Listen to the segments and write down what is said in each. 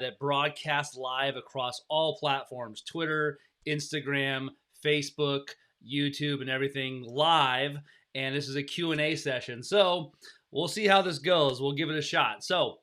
that broadcasts live across all platforms: Twitter, Instagram, Facebook, YouTube, and everything live. And this is a Q&A session. So we'll see how this goes. We'll give it a shot. So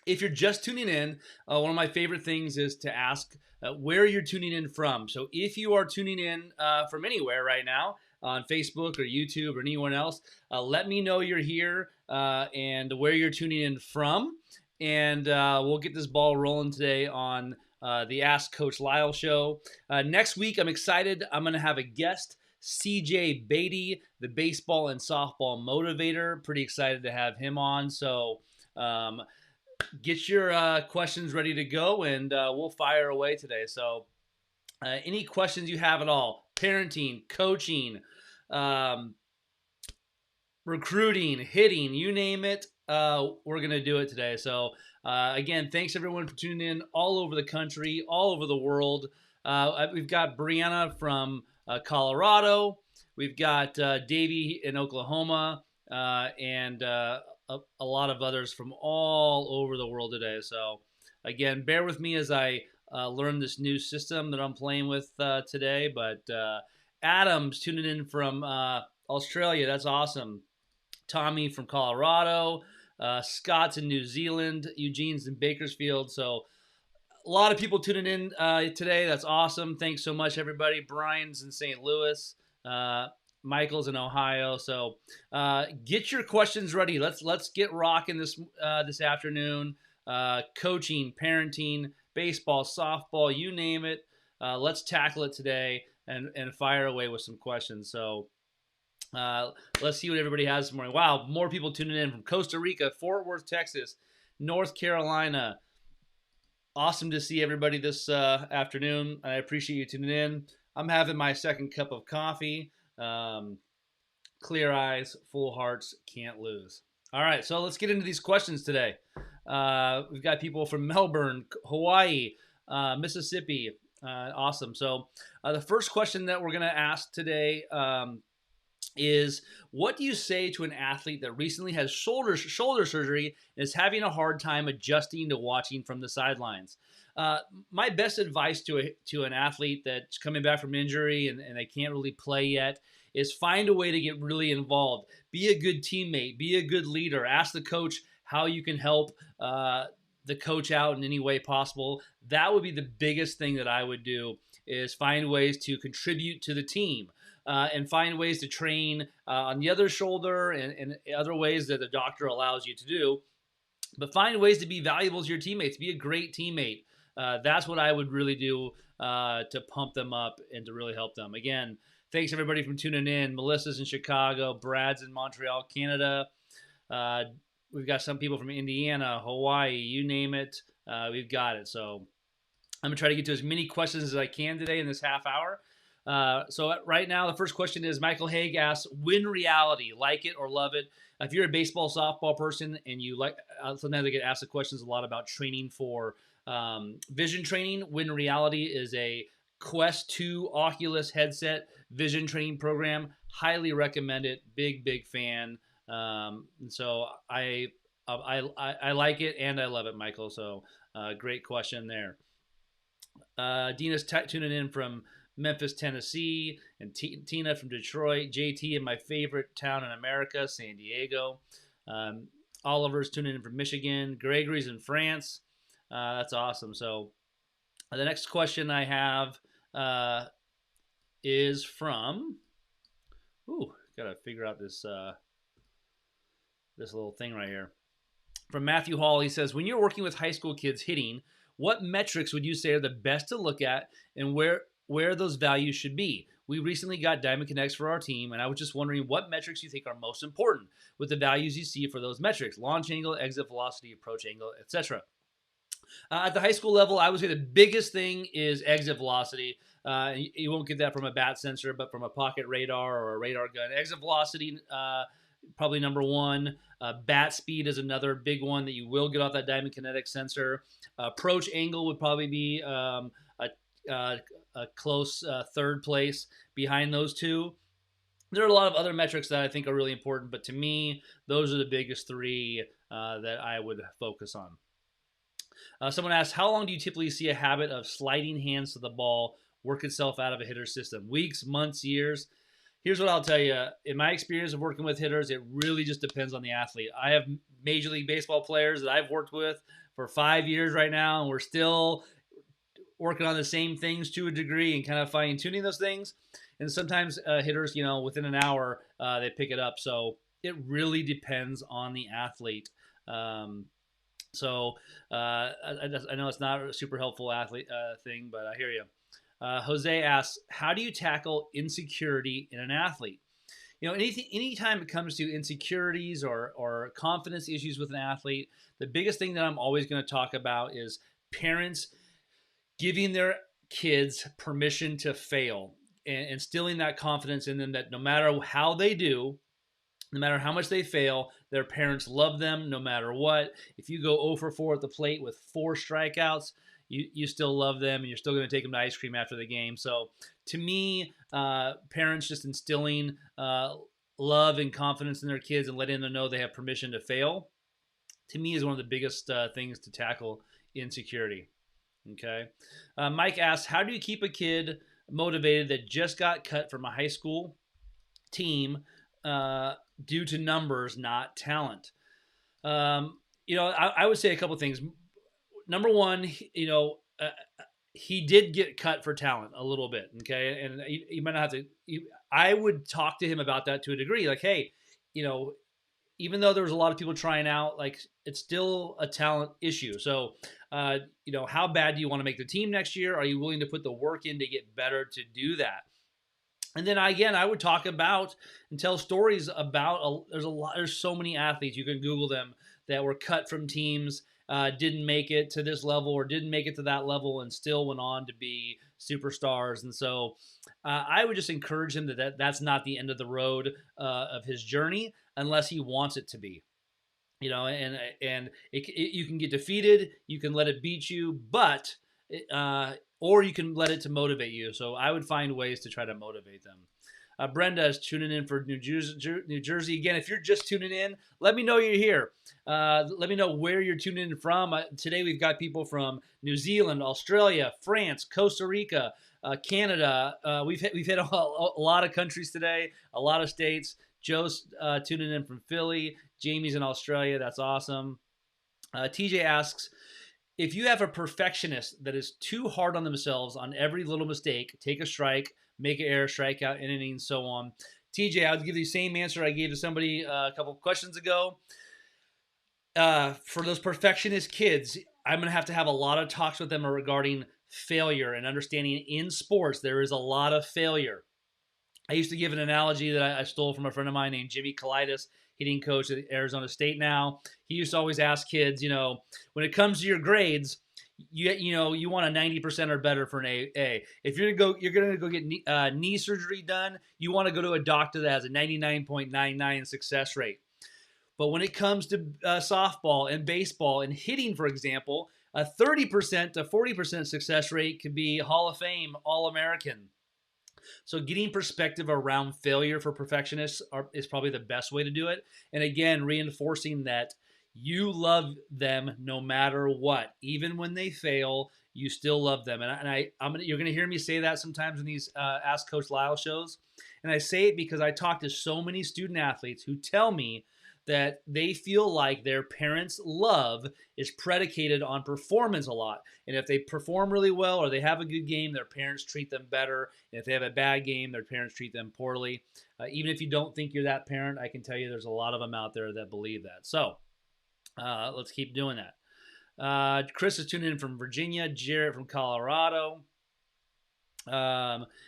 if you're just tuning in, one of my favorite things is to ask where you're tuning in from. So if you are tuning in from anywhere right now, on Facebook or YouTube or anyone else, let me know you're here and where you're tuning in from. And we'll get this ball rolling today on the Ask Coach Lyle show. Next week, I'm excited. I'm going to have a guest, CJ Beatty, the baseball and softball motivator. Pretty excited to have him on. So get your questions ready to go, and we'll fire away today. So any questions you have at all, parenting, coaching, recruiting, hitting, you name it, we're going to do it today. So again, thanks everyone for tuning in all over the country, all over the world. We've got Brianna from Colorado. We've got Davey in Oklahoma, and a lot of others from all over the world today. So again, bear with me as I learn this new system that I'm playing with today. But Adam's tuning in from Australia. That's awesome. Tommy from Colorado. Scott's in New Zealand. Eugene's in Bakersfield. So a lot of people tuning in today. That's awesome. Thanks so much, everybody. Brian's in St. Louis. Michael's in Ohio. So get your questions ready. Let's get rocking this afternoon. Coaching, parenting, baseball, softball, you name it. Let's tackle it today and fire away with some questions. So let's see what everybody has this morning. Wow, more people tuning in from Costa Rica, Fort Worth, Texas, North Carolina. Awesome to see everybody this afternoon. I appreciate you tuning in. I'm having my second cup of coffee. Clear eyes, full hearts, can't lose. All right, so let's get into these questions today. We've got people from Melbourne, Hawaii, Mississippi. Awesome. So the first question that we're going to ask today is, what do you say to an athlete that recently has shoulder surgery and is having a hard time adjusting to watching from the sidelines? My best advice to an athlete that's coming back from injury and they can't really play yet is find a way to get really involved. Be a good teammate. Be a good leader. Ask the coach how you can help the coach out in any way possible. That would be the biggest thing that I would do, is find ways to contribute to the team. And find ways to train on the other shoulder and other ways that the doctor allows you to do. But find ways to be valuable to your teammates. Be a great teammate. That's what I would really do to pump them up and to really help them. Again, thanks everybody for tuning in. Melissa's in Chicago. Brad's in Montreal, Canada. We've got some people from Indiana, Hawaii, you name it. We've got it. So I'm going to try to get to as many questions as I can today in this half hour. So right now, the first question is Michael Haig asks, win reality, like it or love it. If you're a baseball, softball person and you like, sometimes I get asked the questions a lot about training for vision training. Win reality is a Quest 2 Oculus headset vision training program. Highly recommend it. Big fan. And so I like it and I love it, Michael. So great question there. Dina's tuning in from Memphis, Tennessee, and Tina from Detroit. JT in my favorite town in America, San Diego. Oliver's tuning in from Michigan. Gregory's in France. That's awesome. So the next question I have is from, gotta figure out this this little thing right here. From Matthew Hall, he says, when you're working with high school kids hitting, what metrics would you say are the best to look at and where those values should be? We recently got Diamond Connects for our team, and I was just wondering what metrics you think are most important with the values you see for those metrics: launch angle, exit velocity, approach angle, etc. At the high school level, I would say the biggest thing is exit velocity. You won't get that from a bat sensor, but from a pocket radar or a radar gun. Exit velocity, probably number one. Bat speed is another big one that you will get off that Diamond Kinetic sensor. Approach angle would probably be a close third place behind those two. There are a lot of other metrics that I think are really important, but to me, those are the biggest three that I would focus on. Someone asked, how long do you typically see a habit of sliding hands to the ball work itself out of a hitter's system? Weeks, months, years? Here's what I'll tell you. In my experience of working with hitters, it really just depends on the athlete. I have Major League Baseball players that I've worked with for 5 years right now, and we're still working on the same things to a degree and kind of fine tuning those things. And sometimes hitters, within an hour, they pick it up. So it really depends on the athlete. So I know it's not a super helpful athlete thing, but I hear you. Jose asks, how do you tackle insecurity in an athlete? Anytime it comes to insecurities or confidence issues with an athlete, the biggest thing that I'm always going to talk about is parents giving their kids permission to fail and instilling that confidence in them that no matter how they do, no matter how much they fail, their parents love them no matter what. If you go 0 for 4 at the plate with 4 strikeouts, you still love them and you're still going to take them to ice cream after the game. So to me, parents just instilling love and confidence in their kids and letting them know they have permission to fail, to me, is one of the biggest things to tackle insecurity. Okay. Mike asks, how do you keep a kid motivated that just got cut from a high school team due to numbers, not talent? I would say a couple things. Number one, he did get cut for talent a little bit, okay? And you might not have to. I would talk to him about that to a degree. Like, hey, even though there was a lot of people trying out, like, it's still a talent issue. So, how bad do you want to make the team next year? Are you willing to put the work in to get better to do that? And then again, I would talk about and tell stories about. There's so many athletes, you can Google them, that were cut from teams, didn't make it to this level or didn't make it to that level, and still went on to be superstars. And so, I would just encourage him that's not the end of the road of his journey, unless he wants it to be. And you can get defeated, you can let it beat you, but or you can let it to motivate you. So I would find ways to try to motivate them. Brenda is tuning in for New Jersey. Again, if you're just tuning in, let me know you're here. Let me know where you're tuning in from. Today we've got people from New Zealand, Australia, France, Costa Rica, Canada. We've hit a lot of countries today, a lot of states. Joe's tuning in from Philly. Jamie's in Australia. That's awesome. TJ asks, if you have a perfectionist that is too hard on themselves on every little mistake, take a strike, make an error, strike out, in inning, so on. TJ, I'll give you the same answer I gave to somebody a couple of questions ago. For those perfectionist kids, I'm going to have a lot of talks with them regarding failure and understanding in sports there is a lot of failure. I used to give an analogy that I stole from a friend of mine named Jimmy Kalidas, hitting coach at Arizona State now. He used to always ask kids, when it comes to your grades, you want a 90% or better for an A. If you're gonna go get knee surgery done, you want to go to a doctor that has a 99.99 success rate. But when it comes to softball and baseball and hitting, for example, a 30% to 40% success rate could be Hall of Fame, All-American. So getting perspective around failure for perfectionists is probably the best way to do it. And again, reinforcing that you love them no matter what. Even when they fail, you still love them. And you're going to hear me say that sometimes in these Ask Coach Lyle shows. And I say it because I talk to so many student athletes who tell me that they feel like their parents' love is predicated on performance a lot. And if they perform really well or they have a good game, their parents treat them better. And if they have a bad game, their parents treat them poorly. Even if you don't think you're that parent, I can tell you there's a lot of them out there that believe that. So let's keep doing that. Chris is tuning in from Virginia. Jarrett from Colorado.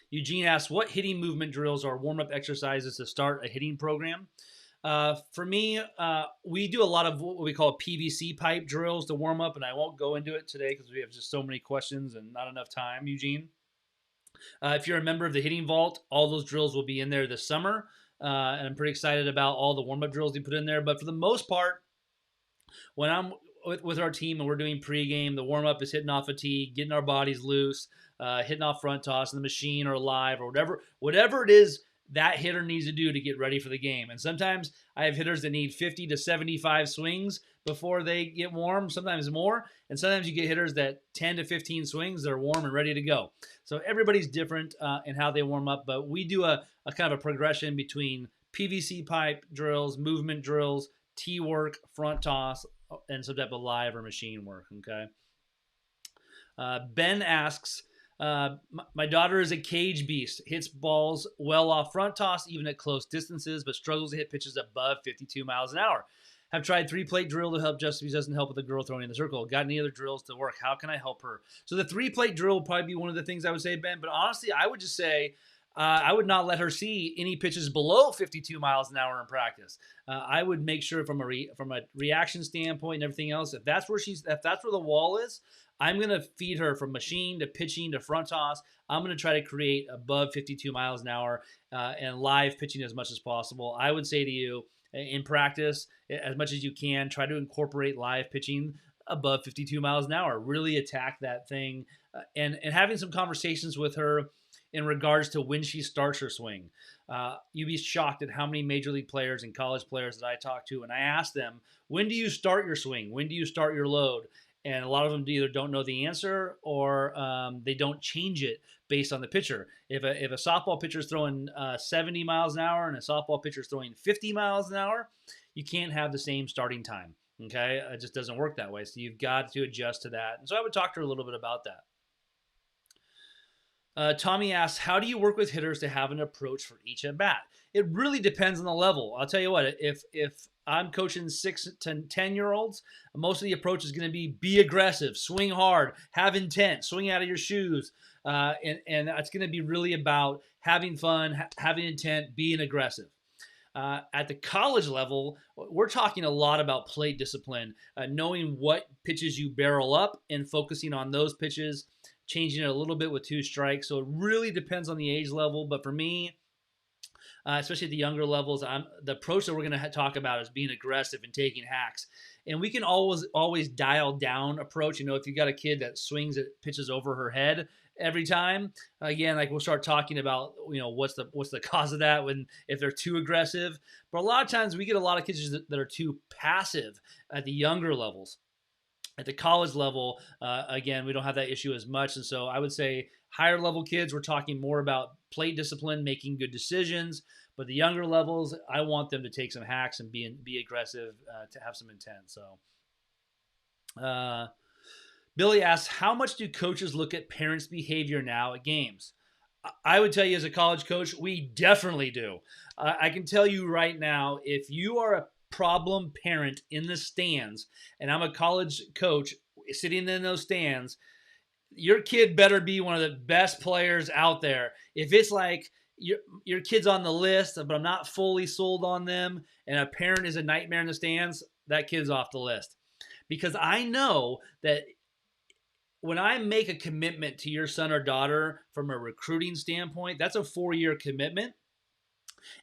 Eugene asks, what hitting movement drills or warm-up exercises to start a hitting program? For me, we do a lot of what we call PVC pipe drills to warm up, and I won't go into it today because we have just so many questions and not enough time, Eugene. If you're a member of the Hitting Vault, all those drills will be in there this summer, and I'm pretty excited about all the warm-up drills you put in there. But for the most part, when I'm with our team and we're doing pregame, the warm-up is hitting off a tee, getting our bodies loose, hitting off front toss in the machine or live or whatever it is that hitter needs to do to get ready for the game. And sometimes I have hitters that need 50 to 75 swings before they get warm, sometimes more. And sometimes you get hitters that 10 to 15 swings, they're warm and ready to go. So everybody's different in how they warm up, but we do a kind of a progression between PVC pipe drills, movement drills, tee work, front toss, and some type of live or machine work, okay? Ben asks, my daughter is a cage beast, hits balls well off front toss, even at close distances, but struggles to hit pitches above 52 miles an hour. Have tried 3-plate drill to help just because it doesn't help with the girl throwing in the circle. Got any other drills to work? How can I help her? So the 3-plate drill would probably be one of the things I would say, Ben, but honestly, I would just say, I would not let her see any pitches below 52 miles an hour in practice. I would make sure from a reaction standpoint and everything else, if that's where the wall is, I'm going to feed her from machine to pitching to front toss. I'm going to try to create above 52 miles an hour and live pitching as much as possible. I would say to you, in practice, as much as you can, try to incorporate live pitching above 52 miles an hour. Really attack that thing and having some conversations with her in regards to when she starts her swing. You'd be shocked at how many major league players and college players that I talk to, and I ask them, when do you start your swing? When do you start your load? And a lot of them either don't know the answer or they don't change it based on the pitcher. If a softball pitcher is throwing 70 miles an hour and a softball pitcher is throwing 50 miles an hour, you can't have the same starting time. Okay, it just doesn't work that way. So you've got to adjust to that. And so I would talk to her a little bit about that. Tommy asks, how do you work with hitters to have an approach for each at bat? It really depends on the level. I'll tell you what, if I'm coaching 6 to 10-year-olds, most of the approach is going to be aggressive, swing hard, have intent, swing out of your shoes. And it's going to be really about having fun, having intent, being aggressive. At the college level, we're talking a lot about plate discipline, knowing what pitches you barrel up and focusing on those pitches, changing it a little bit with 2 strikes. So it really depends on the age level. But for me, especially at the younger levels, the approach that we're going to talk about is being aggressive and taking hacks. And we can always dial down approach. You know, if you got a kid that swings at pitches over her head every time, again, like we'll start talking about, you know, what's the cause of that if they're too aggressive. But a lot of times we get a lot of kids that are too passive at the younger levels. At the college level, again, we don't have that issue as much. And so I would say higher level kids, we're talking more about plate discipline, making good decisions. But the younger levels, I want them to take some hacks and be aggressive, to have some intent. So Billy asks, how much do coaches look at parents' behavior now at games? I would tell you as a college coach, we definitely do. I can tell you right now, if you are a problem parent in the stands, and I'm a college coach sitting in those stands, your kid better be one of the best players out there. If it's like your kid's on the list, but I'm not fully sold on them, and a parent is a nightmare in the stands, that kid's off the list. Because I know that when I make a commitment to your son or daughter from a recruiting standpoint, that's a 4-year commitment.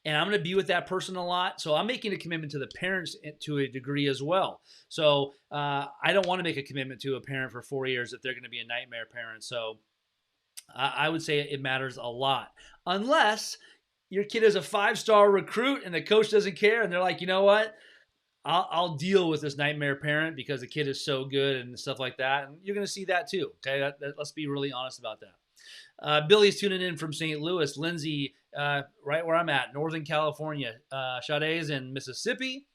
And I'm going to be with that person a lot. So I'm making a commitment to the parents to a degree as well. So I don't want to make a commitment to a parent for 4 years if they're going to be a nightmare parent. So I would say it matters a lot. Unless your kid is a 5-star recruit and the coach doesn't care and they're like, you know what? I'll deal with this nightmare parent because the kid is so good and stuff like that. And you're going to see that too. Okay, let's be really honest about that. Billy's tuning in from St. Louis. Lindsay, right where I'm at, Northern California. Sade's in Mississippi.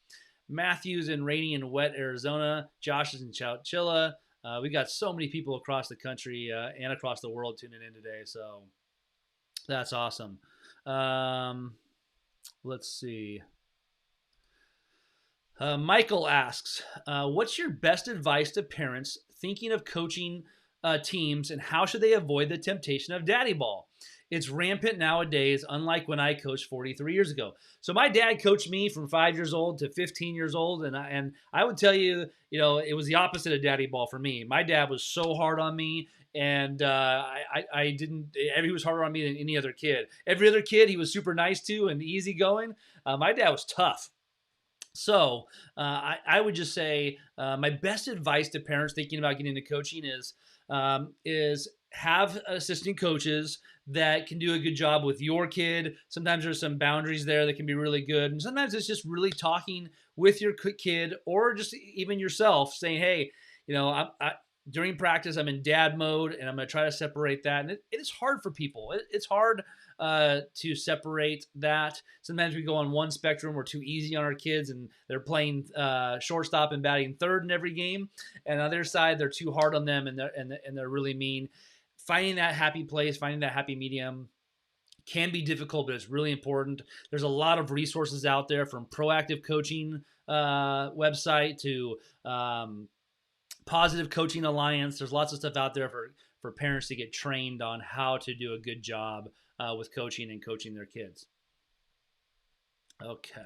Matthew's in rainy and wet Arizona. Josh is in Chowchilla. We got so many people across the country and across the world tuning in today. So that's awesome. Let's see. Michael asks, what's your best advice to parents thinking of coaching teams, and how should they avoid the temptation of daddy ball? It's rampant nowadays, unlike when I coached 43 years ago. So my dad coached me from 5 years old to 15 years old, and I would tell you, it was the opposite of daddy ball for me. My dad was so hard on me, and I didn't. He was harder on me than any other kid. Every other kid he was super nice to and easygoing. My dad was tough. So I would just say my best advice to parents thinking about getting into coaching is is have assistant coaches that can do a good job with your kid. Sometimes there's some boundaries there that can be really good. And sometimes it's just really talking with your kid or just even yourself saying, hey, during practice, I'm in dad mode and I'm going to try to separate that. And it is hard for people. It's hard to separate that. Sometimes we go on one spectrum, we're too easy on our kids and they're playing shortstop and batting third in every game. And on the other side, they're too hard on them and they're really mean. Finding that happy place, finding that happy medium can be difficult, but it's really important. There's a lot of resources out there, from proactive coaching website to Positive Coaching Alliance. There's lots of stuff out there for parents to get trained on how to do a good job with coaching and coaching their kids. Okay.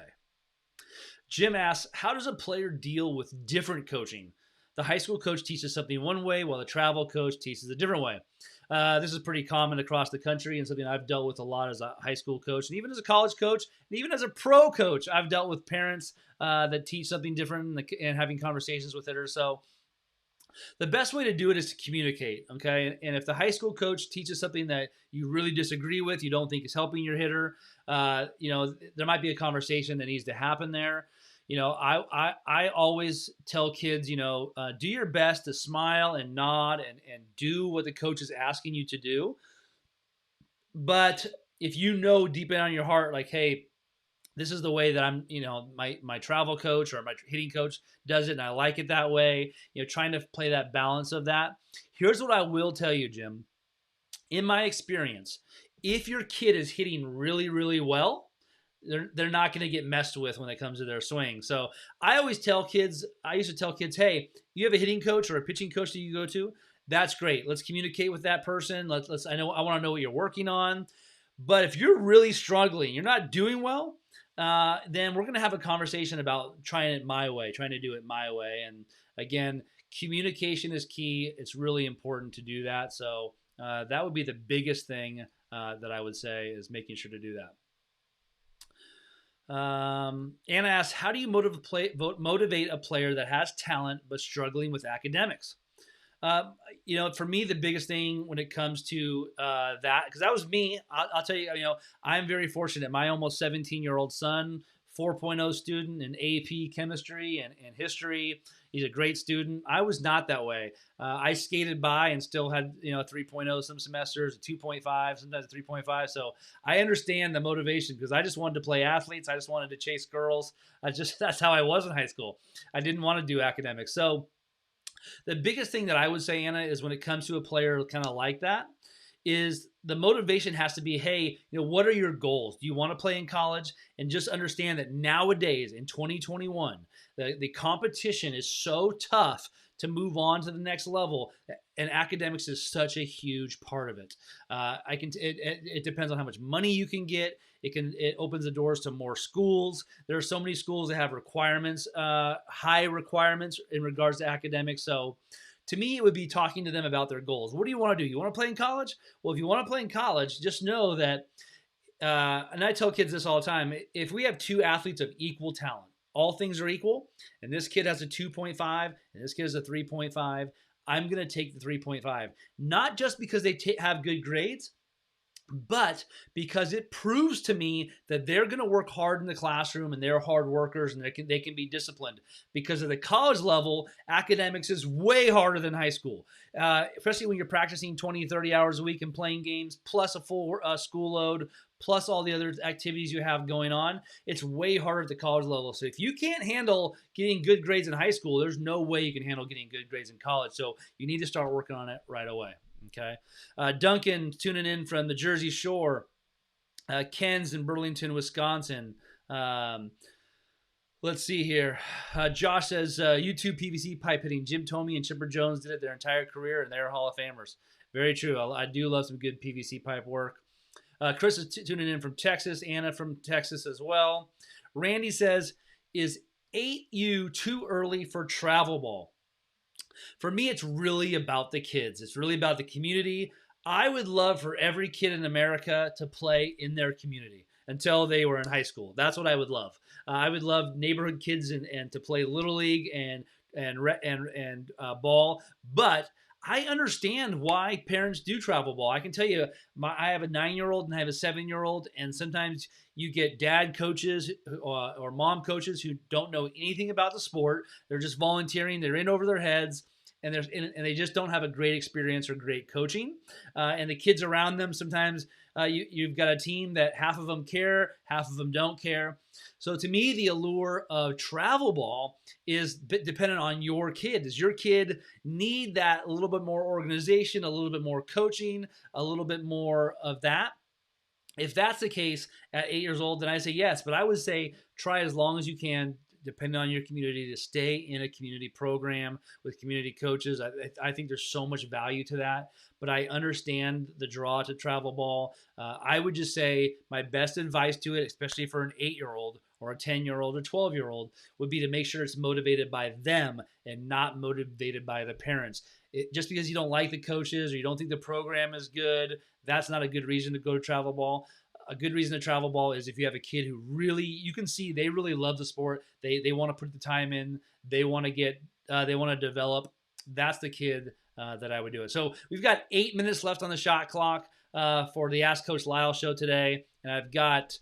Jim asks, how does a player deal with different coaching? The high school coach teaches something one way while the travel coach teaches a different way. This is pretty common across the country and something I've dealt with a lot as a high school coach, and even as a college coach, and even as a pro coach. I've dealt with parents that teach something different and having conversations with it or so. The best way to do it is to communicate, okay? And if the high school coach teaches something that you really disagree with, you don't think is helping your hitter, there might be a conversation that needs to happen there. I always tell kids, do your best to smile and nod and do what the coach is asking you to do. But if you know deep down in your heart, like, hey, this is the way that I'm, my travel coach or my hitting coach does it, and I like it that way, trying to play that balance of that. Here's what I will tell you, Jim. In my experience, if your kid is hitting really, really well, they're not going to get messed with when it comes to their swing. So I used to tell kids, hey, you have a hitting coach or a pitching coach that you go to, that's great. Let's communicate with that person. I want to know what you're working on. But if you're really struggling, you're not doing well, then we're going to have a conversation about trying to do it my way. And again, communication is key. It's really important to do that. So that would be the biggest thing that I would say, is making sure to do that. Anna asks, how do you motivate a player that has talent but struggling with academics? For me, the biggest thing when it comes to that, because that was me, I'll tell you, I'm very fortunate. My almost 17-year-old son, 4.0 student in AP chemistry and history. He's a great student. I was not that way. I skated by and still had, 3.0 some semesters, a 2.5, sometimes a 3.5. So I understand the motivation, because I just wanted to play athletes. I just wanted to chase girls. That's how I was in high school. I didn't want to do academics. So the biggest thing that I would say, Anna, is when it comes to a player kind of like that, is the motivation has to be, hey, what are your goals? Do you want to play in college? And just understand that nowadays in 2021, the competition is so tough to move on to the next level, and academics is such a huge part of it. It depends on how much money you can get. It opens the doors to more schools. There are so many schools that have requirements, high requirements in regards to academics. So to me, it would be talking to them about their goals. What do you want to do? You want to play in college? Well, if you want to play in college, just know that, and I tell kids this all the time, if we have two athletes of equal talent, all things are equal, and this kid has a 2.5 and this kid has a 3.5, I'm going to take the 3.5. Not just because they have good grades, but because it proves to me that they're going to work hard in the classroom and they're hard workers and they can be disciplined. Because at the college level, academics is way harder than high school, especially when you're practicing 20, 30 hours a week and playing games, plus a full school load, plus all the other activities you have going on. It's way harder at the college level. So if you can't handle getting good grades in high school, there's no way you can handle getting good grades in college. So you need to start working on it right away. Okay. Duncan tuning in from the Jersey Shore. Ken's in Burlington, Wisconsin. Let's see here. Josh says, YouTube PVC pipe hitting. Jim Thome and Chipper Jones did it their entire career, and they're Hall of Famers. Very true. I do love some good PVC pipe work. Chris is tuning in from Texas. Anna from Texas as well. Randy says, is 8U too early for travel ball? For me, it's really about the kids. It's really about the community. I would love for every kid in America to play in their community until they were in high school. That's what I would love. I would love neighborhood kids and to play Little League and ball. But I understand why parents do travel ball. I can tell you, I have a 9-year-old and I have a 7-year-old, and sometimes you get dad coaches or mom coaches who don't know anything about the sport. They're just volunteering. They're in over their heads, and they just don't have a great experience or great coaching. And the kids around them sometimes you've got a team that half of them care, half of them don't care. So to me, the allure of travel ball is dependent on your kid. Does your kid need that a little bit more organization, a little bit more coaching, a little bit more of that? If that's the case at 8 years old, then I say yes. But I would say try as long as you can, depending on your community, to stay in a community program with community coaches. I think there's so much value to that. But I understand the draw to travel ball. I would just say my best advice to it, especially for an 8-year-old or a 10-year-old or 12-year-old, would be to make sure it's motivated by them and not motivated by the parents. Just because you don't like the coaches or you don't think the program is good, that's not a good reason to go to travel ball. A good reason to travel ball is if you have a kid who really, you can see they really love the sport. They want to put the time in. They want to develop. That's the kid that I would do it. So we've got 8 minutes left on the shot clock for the Ask Coach Lyle show today, and I've got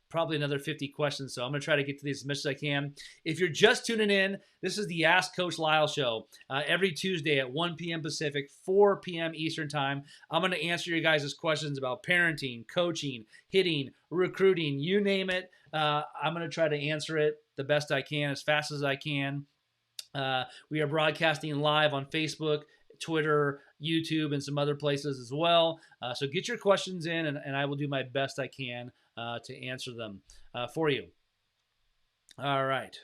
probably another 50 questions. So I'm going to try to get to these as much as I can. If you're just tuning in, this is the Ask Coach Lyle show every Tuesday at 1 p.m. Pacific, 4 p.m. Eastern time. I'm going to answer your guys' questions about parenting, coaching, hitting, recruiting, you name it. I'm going to try to answer it the best I can, as fast as I can. We are broadcasting live on Facebook, Twitter, YouTube, and some other places as well. So get your questions in, and I will do my best I can to answer them for you. All right.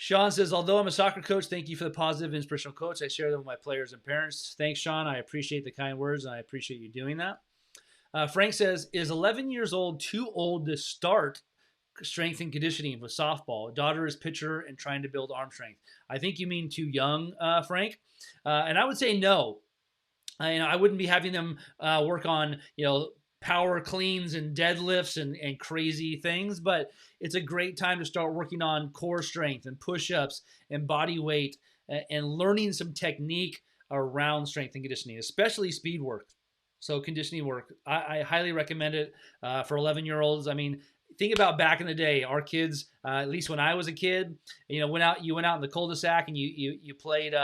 Sean says, although I'm a soccer coach, thank you for the positive, inspirational quotes. I share them with my players and parents. Thanks, Sean. I appreciate the kind words, and I appreciate you doing that. Frank says, is 11 years old too old to start strength and conditioning with softball? Daughter is pitcher and trying to build arm strength. I think you mean too young, Frank. And I would say no. I wouldn't be having them work on, power cleans and deadlifts and crazy things, but it's a great time to start working on core strength and push-ups and body weight and learning some technique around strength and conditioning, especially speed work. So conditioning work, I highly recommend it for 11-year-olds. I mean, think about back in the day, our kids, at least when I was a kid, you went out in the cul-de-sac and you played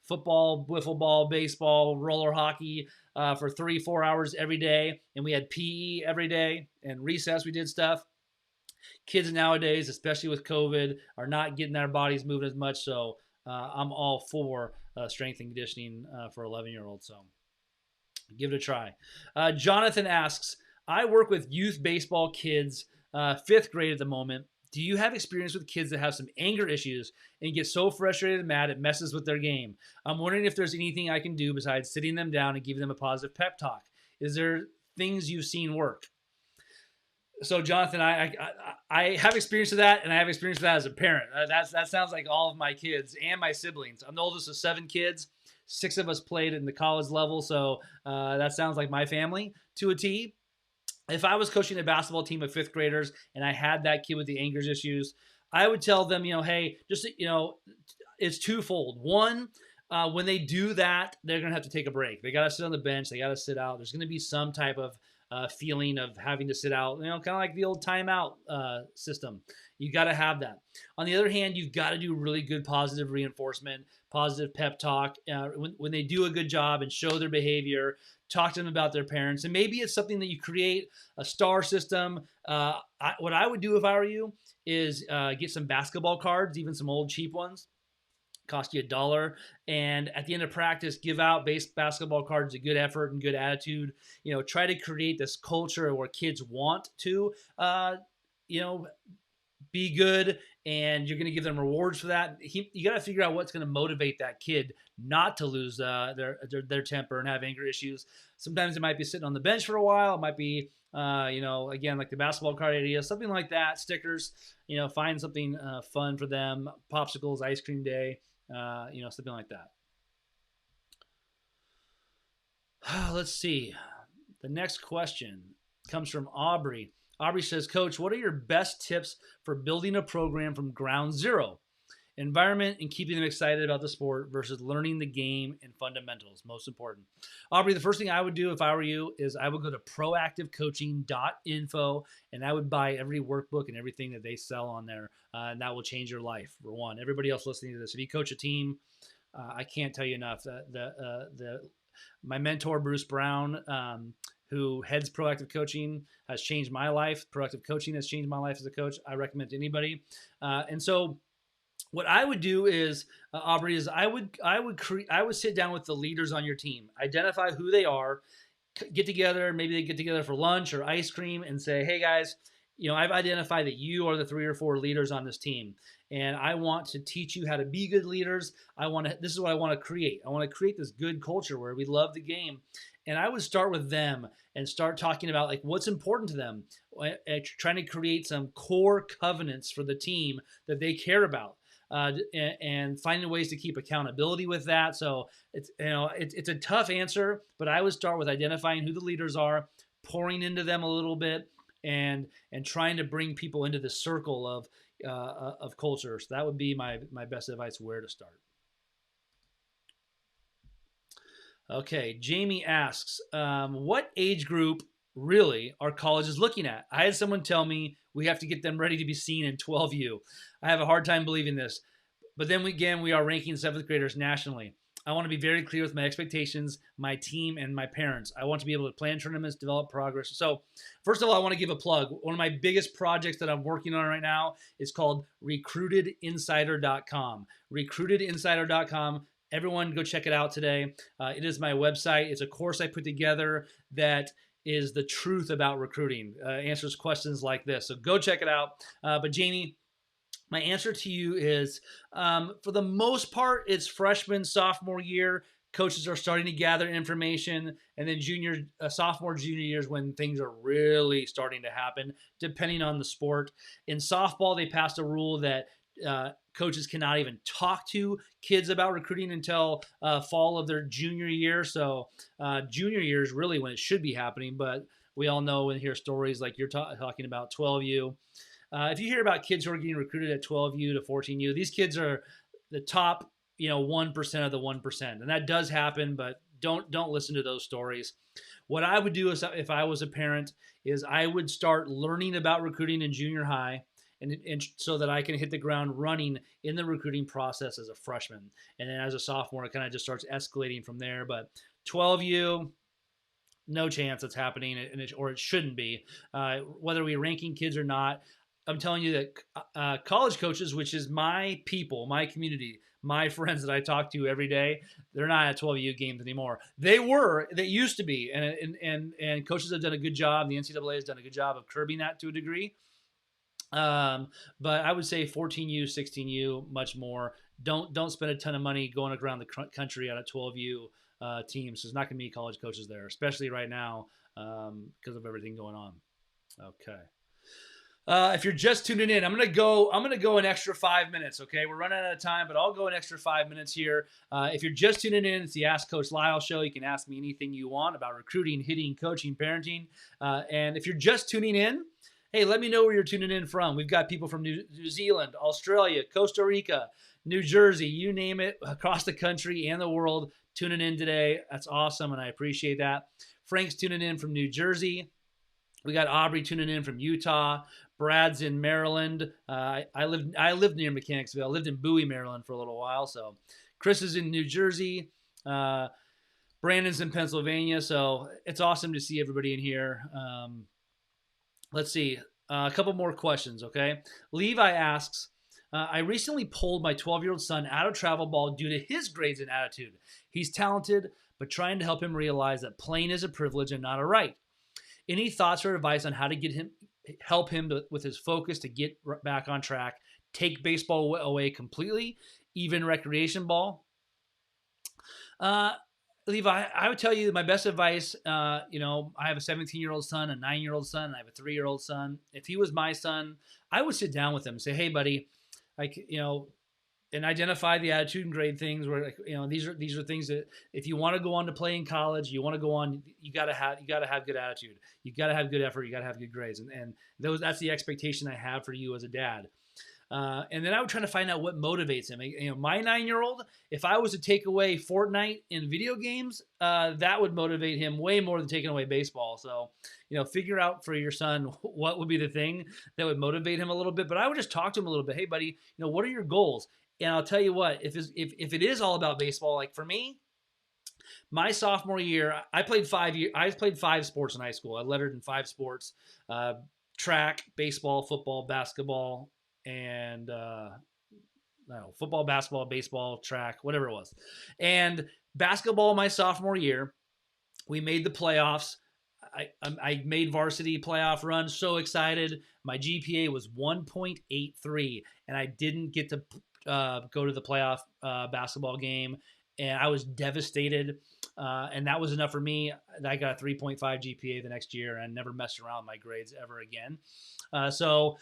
football, wiffle ball, baseball, roller hockey for 3-4 hours every day. And we had PE every day, and recess we did stuff. Kids nowadays, especially with COVID, are not getting their bodies moving as much. So I'm all for strength and conditioning for 11-year-olds. So give it a try. Jonathan asks, I work with youth baseball kids, 5th grade at the moment. Do you have experience with kids that have some anger issues and get so frustrated and mad it messes with their game? I'm wondering if there's anything I can do besides sitting them down and giving them a positive pep talk. Is there things you've seen work? So, Jonathan, I have experience with that, and I have experience with that as a parent. That sounds like all of my kids and my siblings. I'm the oldest of 7 kids. 6 of us played in the college level, so that sounds like my family to a T. If I was coaching a basketball team of 5th graders and I had that kid with the anger issues, I would tell them, hey, just, it's twofold. One, when they do that, they're going to have to take a break. They got to sit on the bench. They got to sit out. There's going to be some type of feeling of having to sit out, kind of like the old timeout system. You got to have that. On the other hand, you've got to do really good positive reinforcement, positive pep talk. When they do a good job and show their behavior, talk to them about their parents. And maybe it's something that you create a star system. What I would do if I were you is get some basketball cards, even some old cheap ones. Cost you $1, and at the end of practice, give out basketball cards of good effort and good attitude. Try to create this culture where kids want to, be good, and you're going to give them rewards for that. You got to figure out what's going to motivate that kid not to lose their temper and have anger issues. Sometimes it might be sitting on the bench for a while. It might be, again, like the basketball card idea, something like that. Stickers, find something fun for them. Popsicles, ice cream day. Something like that. Let's see. The next question comes from Aubrey. Aubrey says, Coach, what are your best tips for building a program from ground zero? environment and keeping them excited about the sport versus learning the game and fundamentals. Most important. Aubrey, the first thing I would do if I were you is I would go to proactivecoaching.info and I would buy every workbook and everything that they sell on there. And that will change your life, for one. Everybody else listening to this, if you coach a team, I can't tell you enough. My mentor, Bruce Brown, who heads Proactive Coaching, has changed my life. Proactive Coaching has changed my life as a coach. I recommend to anybody. And so what I would do is, Aubrey, is I would sit down with the leaders on your team, identify who they are, get together. Maybe they get together for lunch or ice cream and say, hey guys, I've identified that you are the 3 or 4 leaders on this team, and I want to teach you how to be good leaders. This is what I want to create. I want to create this good culture where we love the game. And I would start with them and start talking about like what's important to them, trying to create some core covenants for the team that they care about. And finding ways to keep accountability with that. So it's a tough answer, but I would start with identifying who the leaders are, pouring into them a little bit, and trying to bring people into the circle of culture. So that would be my best advice where to start. Okay, Jamie asks, what age group really are colleges looking at? I had someone tell me we have to get them ready to be seen in 12U. I have a hard time believing this. But then again, we are ranking 7th graders nationally. I want to be very clear with my expectations, my team, and my parents. I want to be able to plan tournaments, develop progress. So first of all, I want to give a plug. One of my biggest projects that I'm working on right now is called recruitedinsider.com. Recruitedinsider.com. Everyone go check it out today. It is my website. It's a course I put together that is the truth about recruiting, answers questions like this. So go check it out. But Jamie, my answer to you is, for the most part, it's freshman, sophomore year. Coaches are starting to gather information, and then sophomore, junior years when things are really starting to happen, depending on the sport. In softball, they passed a rule that coaches cannot even talk to kids about recruiting until fall of their junior year. So junior year is really when it should be happening, but we all know and hear stories like you're talking about 12U. If you hear about kids who are getting recruited at 12U to 14U, these kids are the top, 1% of the 1%, and that does happen. But don't listen to those stories. What I would do is, if I was a parent, is I would start learning about recruiting in junior high, and so that I can hit the ground running in the recruiting process as a freshman, and then as a sophomore, it kind of just starts escalating from there. But 12U. No chance it's happening, or it shouldn't be. Whether we're ranking kids or not, I'm telling you that college coaches, which is my people, my community, my friends that I talk to every day, they're not at 12U games anymore. They used to be, and coaches have done a good job. The NCAA has done a good job of curbing that to a degree. But I would say 14U, 16U, much more. Don't spend a ton of money going around the country on a 12U team. So there's not going to be college coaches there, especially right now because of everything going on. Okay. If you're just tuning in, I'm gonna go an extra 5 minutes. Okay, we're running out of time, but I'll go an extra 5 minutes here. If you're just tuning in, it's the Ask Coach Lyle show. You can ask me anything you want about recruiting, hitting, coaching, parenting. And if you're just tuning in, hey, let me know where you're tuning in from. We've got people from New Zealand, Australia, Costa Rica, New Jersey, you name it, across the country and the world tuning in today. That's awesome, and I appreciate that. Frank's tuning in from New Jersey. We got Aubrey tuning in from Utah. Brad's in Maryland. I lived near Mechanicsville. I lived in Bowie, Maryland for a little while. So Chris is in New Jersey. Brandon's in Pennsylvania. So it's awesome to see everybody in here. Let's see. A couple more questions, okay? Levi asks, I recently pulled my 12-year-old son out of travel ball due to his grades and attitude. He's talented, but trying to help him realize that playing is a privilege and not a right. Any thoughts or advice on how to help him with his focus to get back on track, take baseball away completely, even recreation ball? Levi, I would tell you my best advice. I have a 17-year-old son, a 9-year-old son, and I have a 3-year-old son. If he was my son, I would sit down with him and say, "Hey, buddy, and identify the attitude and grade things where these are things that if you want to go on to play in college, you want to go on, you got to have good attitude, you got to have good effort, you got to have good grades, and that's the expectation I have for you as a dad. And then I would try to find out what motivates him. My 9-year-old, if I was to take away Fortnite and video games, that would motivate him way more than taking away baseball. So, figure out for your son what would be the thing that would motivate him a little bit. But I would just talk to him a little bit. Hey, buddy, what are your goals? And I'll tell you what, if it is all about baseball, like for me, my sophomore year, I played 5 years. I played 5 sports in high school. I lettered in 5 sports: track, baseball, football, basketball, and no, football, basketball, baseball, track, whatever it was. And basketball, my sophomore year, we made the playoffs. I made varsity playoff run. So excited. My GPA was 1.83, and I didn't get to go to the playoff basketball game, and I was devastated. And that was enough for me. I got a 3.5 GPA the next year, and I never messed around with my grades ever again. So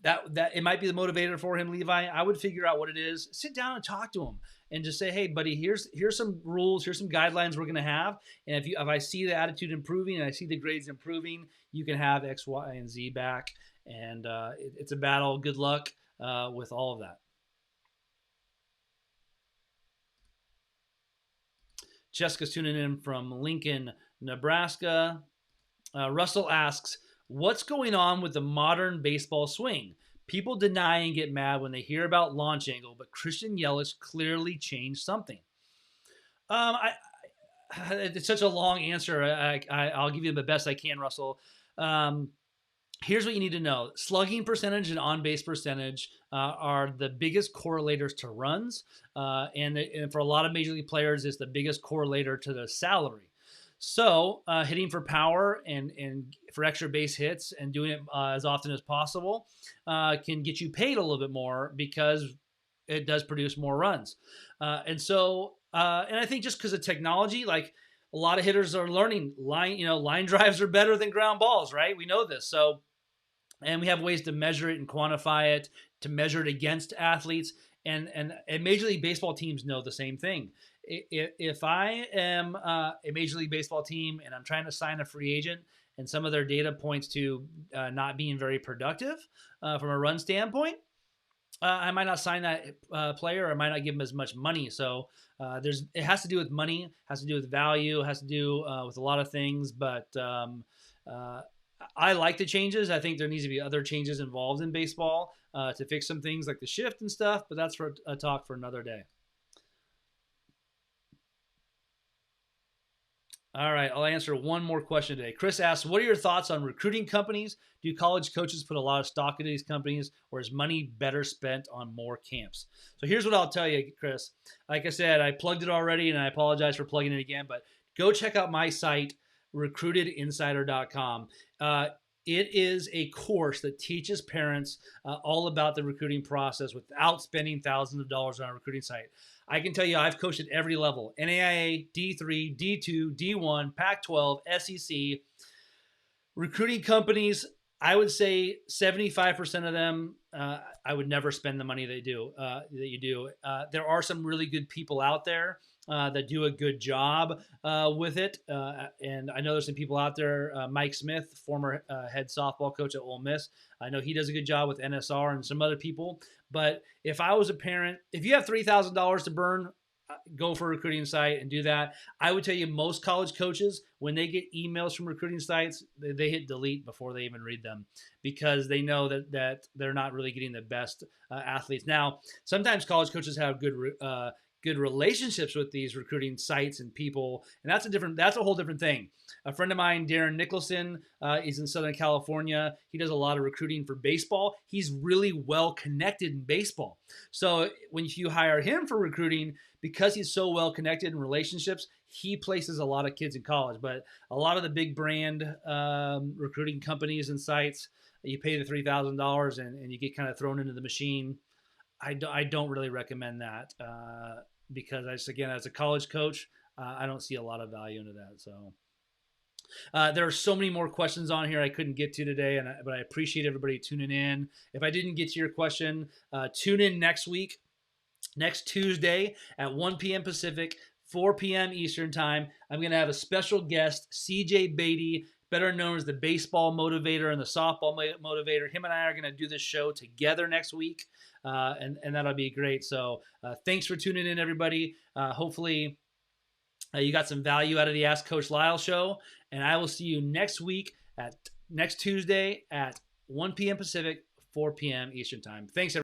that it might be the motivator for him, Levi. I would figure out what it is, sit down and talk to him, and just say, hey, buddy, here's some rules, here's some guidelines we're going to have, and if I see the attitude improving and I see the grades improving, you can have X, Y, and Z back. And it's a battle. Good luck with all of that. Jessica's tuning in from Lincoln, Nebraska. Russell asks, what's going on with the modern baseball swing? People deny and get mad when they hear about launch angle, but Christian Yelich clearly changed something. It's such a long answer. I'll give you the best I can, Russell. Here's what you need to know. Slugging percentage and on-base percentage are the biggest correlators to runs. And for a lot of major league players, it's the biggest correlator to the salary. So hitting for power and for extra base hits and doing it as often as possible can get you paid a little bit more because it does produce more runs. And I think just because of technology, like a lot of hitters are learning line drives are better than ground balls, right? We know this. So, and we have ways to measure it and quantify it, to measure it against athletes. And Major League Baseball teams know the same thing. If I am a Major League Baseball team and I'm trying to sign a free agent and some of their data points to not being very productive from a run standpoint, I might not sign that player, or I might not give him as much money. So it has to do with money, has to do with value, has to do with a lot of things. But I like the changes. I think there needs to be other changes involved in baseball to fix some things like the shift and stuff. But that's for a talk for another day. All right, I'll answer one more question today. Chris asks, what are your thoughts on recruiting companies? Do college coaches put a lot of stock into these companies, or is money better spent on more camps? So here's what I'll tell you, Chris. Like I said, I plugged it already, and I apologize for plugging it again, but go check out my site, recruitedinsider.com. It is a course that teaches parents all about the recruiting process without spending thousands of dollars on a recruiting site. I can tell you I've coached at every level: NAIA, D3, D2, D1, Pac-12, SEC. Recruiting companies, I would say 75% of them, I would never spend the money that you do. There are some really good people out there that do a good job with it. And I know there's some people out there, Mike Smith, former head softball coach at Ole Miss. I know he does a good job with NSR and some other people. But if I was a parent, if you have $3,000 to burn, go for a recruiting site and do that. I would tell you most college coaches, when they get emails from recruiting sites, they hit delete before they even read them, because they know that they're not really getting the best athletes. Now, sometimes college coaches have good relationships with these recruiting sites and people, and that's a whole different thing. A friend of mine, Darren Nicholson, is in Southern California. He does a lot of recruiting for baseball. He's really well connected in baseball. So when you hire him for recruiting, because he's so well connected in relationships, he places a lot of kids in college. But a lot of the big brand recruiting companies and sites, you pay the $3,000 and you get kind of thrown into the machine. I don't really recommend that because again, as a college coach, I don't see a lot of value into that. So there are so many more questions on here I couldn't get to today, but I appreciate everybody tuning in. If I didn't get to your question, tune in next week, next Tuesday at 1 p.m. Pacific, 4 p.m. Eastern time. I'm going to have a special guest, CJ Beatty, better known as the baseball motivator and the softball motivator. Him and I are going to do this show together next week, and that'll be great. So thanks for tuning in, everybody. Hopefully you got some value out of the Ask Coach Lyle show, and I will see you next week next Tuesday at 1 p.m. Pacific, 4 p.m. Eastern Time. Thanks, everybody.